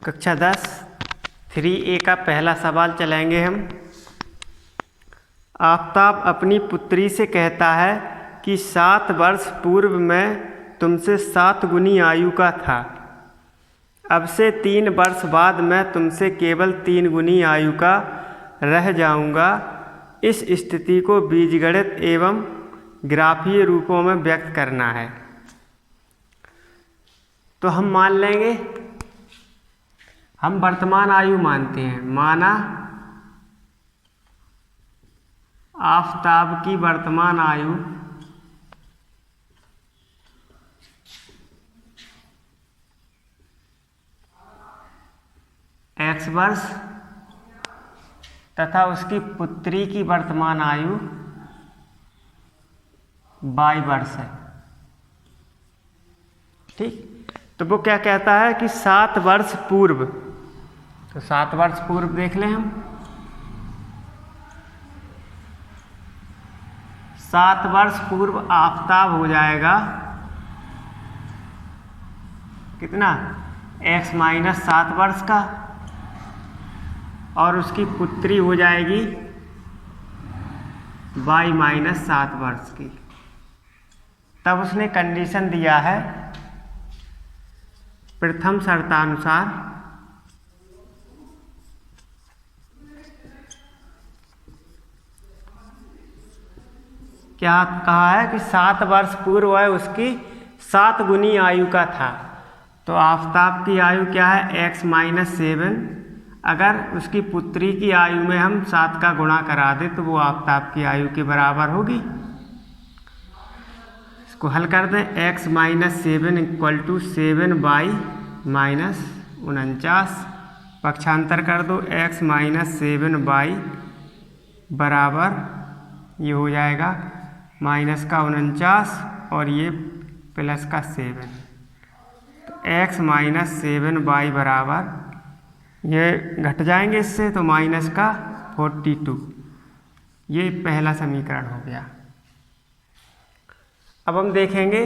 कक्षा 10 3A का पहला सवाल चलाएंगे हम। आफताब अपनी पुत्री से कहता है कि 7 वर्ष पूर्व मैं तुमसे 7 गुनी आयु का था। अब से 3 वर्ष बाद मैं तुमसे केवल 3 गुनी आयु का रह जाऊंगा। इस स्थिति को बीजगणित एवं ग्राफीय रूपों में व्यक्त करना है। तो हम मान लेंगे, हम वर्तमान आयु मानते हैं। माना आफताब की वर्तमान आयु x वर्ष तथा उसकी पुत्री की वर्तमान आयु y वर्ष है। ठीक, तो वो क्या कहता है कि 7 वर्ष पूर्व, तो 7 वर्ष पूर्व देख लें हम। 7 वर्ष पूर्व आफताब हो जाएगा कितना, x माइनस 7 वर्ष का, और उसकी पुत्री हो जाएगी y माइनस 7 वर्ष की। तब उसने कंडीशन दिया है प्रथम शर्तानुसार क्या कहा है कि 7 वर्ष पूर्व है उसकी 7 गुनी आयु का था। तो आफताब की आयु क्या है, x माइनस 7। अगर उसकी पुत्री की आयु में हम 7 का गुणा करा दें तो वो आफताब की आयु के बराबर होगी। इसको हल कर दें, x minus 7 equal to 7y minus 49। पक्षांतर कर दो, x माइनस 7y बराबर ये हो जाएगा माइनस का 49 और ये प्लस का 7। तो x माइनस 7y बराबर, ये घट जाएंगे इससे तो माइनस का 42। ये पहला समीकरण हो गया। अब हम देखेंगे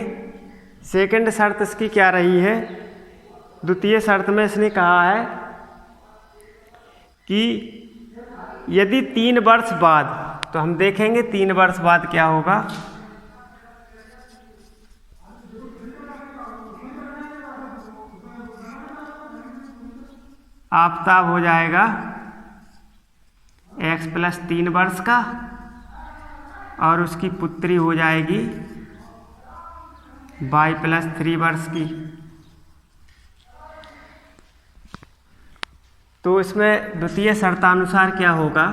सेकंड शर्त इसकी क्या रही है। द्वितीय शर्त में इसने कहा है कि यदि 3 वर्ष बाद, तो हम देखेंगे 3 वर्ष बाद क्या होगा। आफताब हो जाएगा x प्लस 3 वर्ष का और उसकी पुत्री हो जाएगी y प्लस 3 वर्ष की। तो इसमें द्वितीय शर्तानुसार क्या होगा,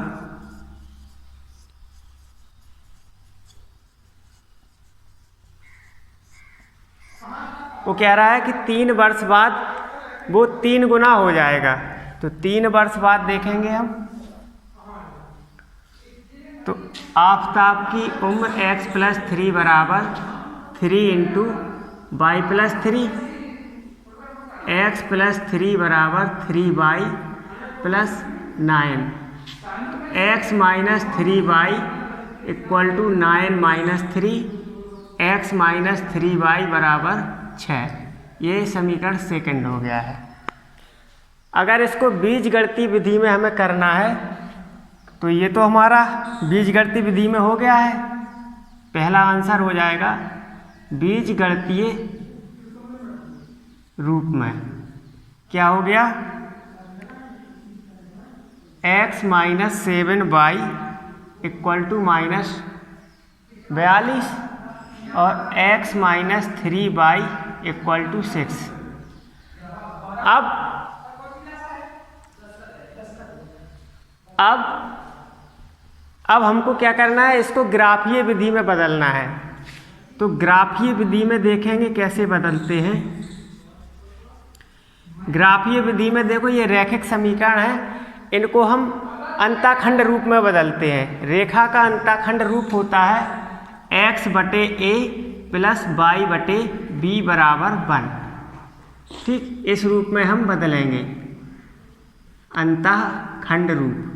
वो कह रहा है कि 3 वर्ष बाद वो 3 गुना हो जाएगा। तो 3 वर्ष बाद देखेंगे हम, तो आफताब की उम्र x प्लस 3 बराबर 3 into y plus 3, x plus 3 बराबर 3y plus 9। x minus 3y equal to 9 minus 3, x minus 3y बराबर 6। ये समीकरण सेकंड हो गया है। अगर इसको बीजगणितीय विधि में हमें करना है तो ये तो हमारा बीजगणितीय विधि में हो गया है। पहला आंसर हो जाएगा बीजगणितीय रूप में। क्या हो गया, x minus 7y equal to minus 42 और x minus 3y equal to 6। अब हमको क्या करना है, इसको ग्राफीय विधि में बदलना है। तो ग्राफीय विधि में देखेंगे कैसे बदलते हैं। ग्राफीय विधि में देखो, ये रैखिक समीकरण है, इनको हम अंताखंड रूप में बदलते हैं। रेखा का अंताखंड रूप होता है x बटे a प्लस y बटे b बराबर 1। ठीक, इस रूप में हम बदलेंगे, अंतःखंड रूप।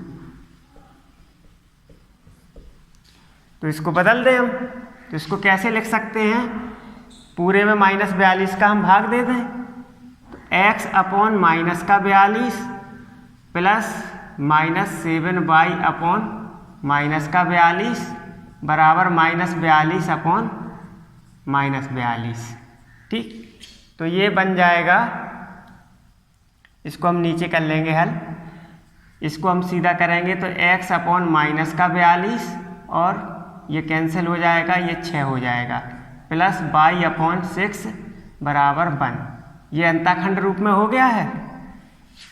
तो इसको बदल दें हम, तो इसको कैसे लिख सकते हैं, पूरे में माइनस 42 का हम भाग दे दें, तो x अपॉन माइनस का 42 प्लस -7y अपॉन माइनस का 42 बराबर -42 अपॉन -42। ठीक, तो ये बन जाएगा, इसको हम नीचे कर लेंगे हल। इसको हम सीधा करेंगे तो x अपॉन माइनस का 42 और ये कैंसिल हो जाएगा, ये 6 हो जाएगा, प्लस y अपॉन 6 बराबर 1। ये अंताखंड रूप में हो गया है।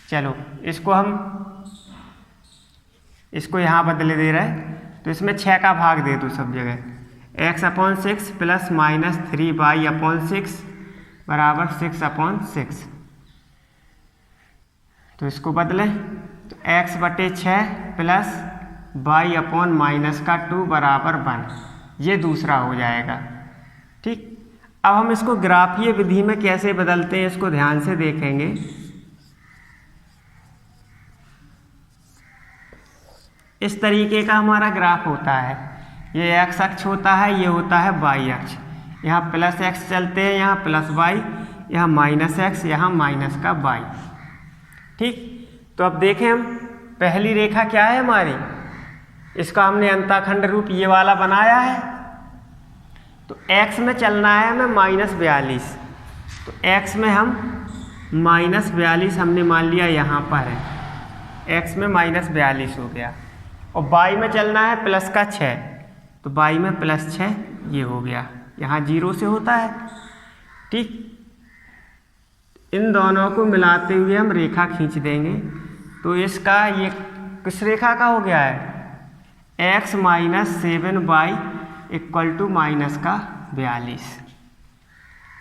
चलो इसको यहाँ बदले दे रहे हैं, तो इसमें 6 का भाग दे दो सब जगह। x upon 6 plus -3y upon 6 बराबर 6 अपॉन 6। तो इसको बदलें तो x बटे 6 प्लस y अपॉन माइनस का 2 बराबर 1, ये दूसरा हो जाएगा। ठीक, अब हम इसको ग्राफीय विधि में कैसे बदलते हैं इसको ध्यान से देखेंगे। इस तरीके का हमारा ग्राफ होता है, ये x अक्ष होता है, ये होता है y अक्ष। यहाँ प्लस x चलते हैं, यहाँ प्लस y, यहाँ माइनस x, यहाँ माइनस का y। ठीक, तो अब देखें हम पहली रेखा क्या है हमारी, इसका हमने अंताखंड रूप ये वाला बनाया है। तो x में चलना है हमें -42, तो x में हम -42 हमने मान लिया यहाँ पर है, x में -42 हो गया। और y में चलना है प्लस का 6, तो y में +6 ये हो गया, यहाँ 0 से होता है। ठीक, इन दोनों को मिलाते हुए हम रेखा खींच देंगे, तो इसका ये किस रेखा का हो गया है, x - 7y = -42।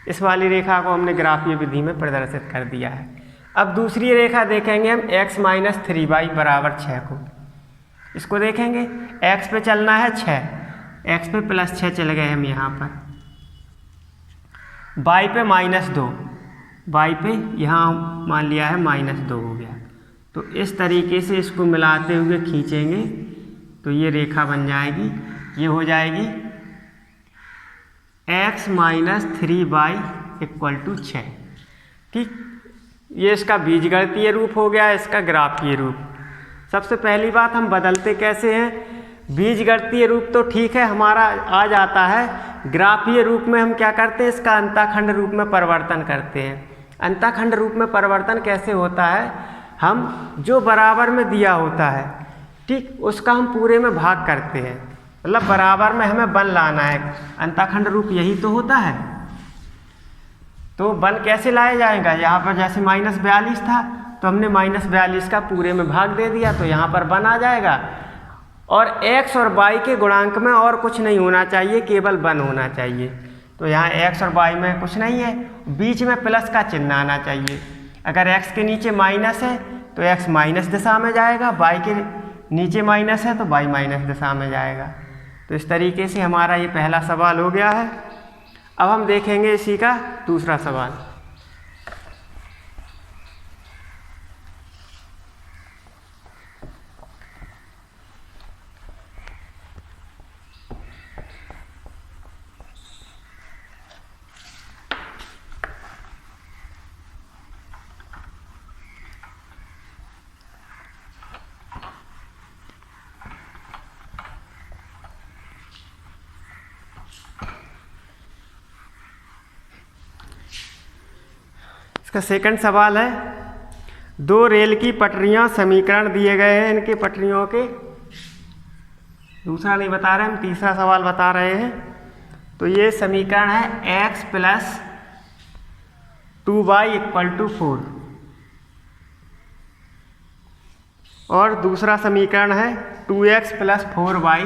इस वाली रेखा को हमने ग्राफीय विधि में प्रदर्शित कर दिया है। अब दूसरी रेखा देखेंगे हम x - 3y बराबर 6 को। इसको देखेंगे, x पे चलना है 6, x पे +6 चल गए हम यहाँ पर, y पे -2, y पे यहाँ मान लिया है -2 हो गया। तो इस तरीके से इसको मिलाते हुए खींचेंगे तो ये रेखा बन जाएगी, ये हो जाएगी x - 3y = 6। ठीक, ये इसका बीजगणितीय रूप हो गया, इसका ग्राफीय रूप। सबसे पहली बात, हम बदलते कैसे हैं, बीजगणितीय रूप तो ठीक है हमारा आ जाता है, ग्राफीय रूप में हम क्या करते हैं, इसका अंताखंड रूप में परिवर्तन करते हैं। अंताखंड रूप में परिवर्तन कैसे होता है, हम जो बराबर में दिया होता है, ठीक, उसका हम पूरे में भाग करते हैं, मतलब बराबर में हमें 1 लाना है। अंताखंड रूप यही तो होता है। तो 1 कैसे लाया जाएगा, यहाँ पर जैसे -42 था तो हमने -42 का पूरे में भाग दे दिया, तो यहाँ पर 1 आ जाएगा। और x और y के गुणांक में और कुछ नहीं होना चाहिए, केवल 1 होना चाहिए। तो यहाँ x और y में कुछ नहीं है, बीच में प्लस का चिन्ह आना चाहिए। अगर x के नीचे माइनस है तो x माइनस दिशा में जाएगा, y के नीचे माइनस है तो y माइनस दिशा में जाएगा। तो इस तरीके से हमारा ये पहला सवाल हो गया है। अब हम देखेंगे इसी का दूसरा सवाल। इसका सेकंड सवाल है, 2 रेल की पटरियां समीकरण दिए गए हैं, इनके पटरियों के, दूसरा नहीं बता रहे हम, तीसरा सवाल बता रहे हैं। तो ये समीकरण है x + 2y = 4 और दूसरा समीकरण है 2x + 4y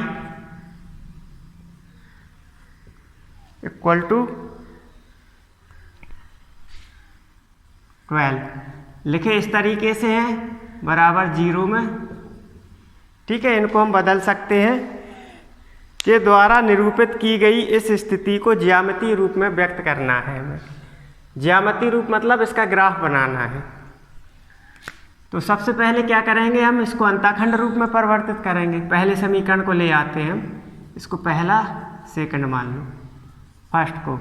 = 12। लिखे इस तरीके से हैं, बराबर 0 में। ठीक है, इनको हम बदल सकते हैं के द्वारा निरूपित की गई इस स्थिति को ज्यामितीय रूप में व्यक्त करना है हमें। ज्यामितीय रूप मतलब इसका ग्राफ बनाना है। तो सबसे पहले क्या करेंगे, हम इसको अंताखंड रूप में परिवर्तित करेंगे। पहले समीकरण को ले आते हैं हम, इसको पहला सेकंड मान लो, फर्स्ट को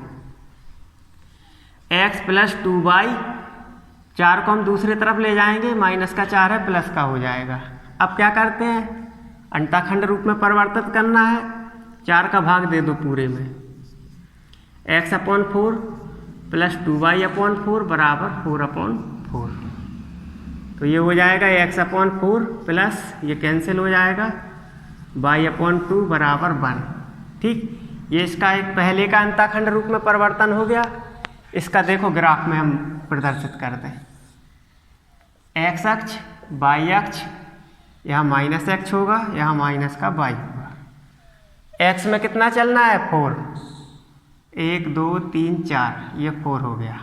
x + 2y 4 को हम दूसरी तरफ ले जाएंगे, माइनस का 4 है प्लस का हो जाएगा। अब क्या करते हैं, अंताखंड रूप में परिवर्तित करना है। 4 का भाग दे दो पूरे में, x/4 प्लस 2y/4 बराबर 4/4। तो ये हो जाएगा x/4 प्लस ये कैंसिल हो जाएगा y/2 बराबर 1। ठीक, ये इसका एक पहले का अंताखंड रूप में परिवर्तन हो गया। इसका देखो ग्राफ में हम प्रदर्शित करते हैं। x अक्ष y अक्ष, यहाँ माइनस x होगा, यहाँ माइनस का y होगा। x में कितना चलना है 4, 1 2 3 4, ये 4 हो गया।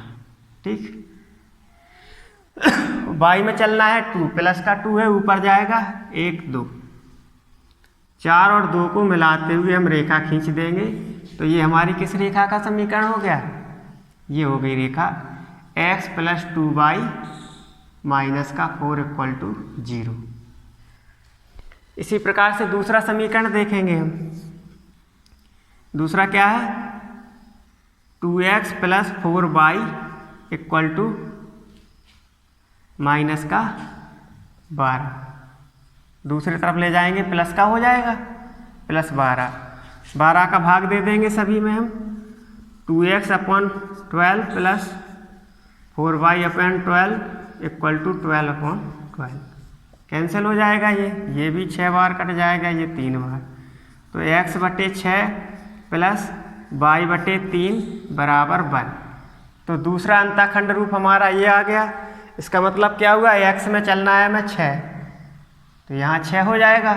ठीक, y में चलना है 2, प्लस का 2 है ऊपर जाएगा 1 2, 4 और 2 को मिलाते हुए हम रेखा खींच देंगे। तो ये हमारी किस रेखा का समीकरण हो गया, ये हो गई रेखा x + 2y - का 4 = 0। इसी प्रकार से दूसरा समीकरण देखेंगे हम। दूसरा क्या है, 2x + 4y = -12। दूसरी तरफ ले जाएंगे प्लस का हो जाएगा, +12। 12 का भाग दे देंगे सभी में हम, 2x/12 + 4y/12 = 12/12। कैंसिल हो जाएगा, ये भी 6 बार कट जाएगा, ये 3 बार। तो x/6 + y/3 बराबर 1। तो दूसरा अंताखंड रूप हमारा ये आ गया। इसका मतलब क्या हुआ, x में चलना है हमें 6, तो यहाँ 6 हो जाएगा,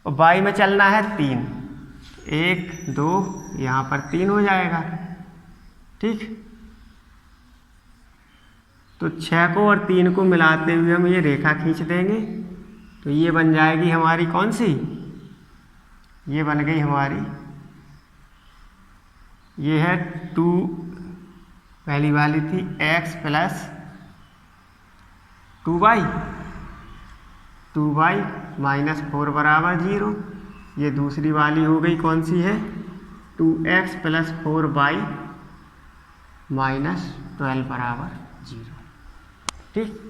और y में चलना है 3, 1 2, यहाँ पर 3 हो जाएगा। ठीक, तो 6 को और 3 को मिलाते हुए हम ये रेखा खींच देंगे। तो ये बन जाएगी हमारी कौन सी, ये बन गई हमारी, ये है 2, पहली वाली थी x + 2y - 4 बराबर 0। ये दूसरी वाली हो गई कौन सी है, 2x + 4y - 12 बराबर 0। ठीक,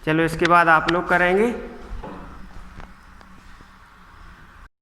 चलो इसके बाद आप लोग करेंगे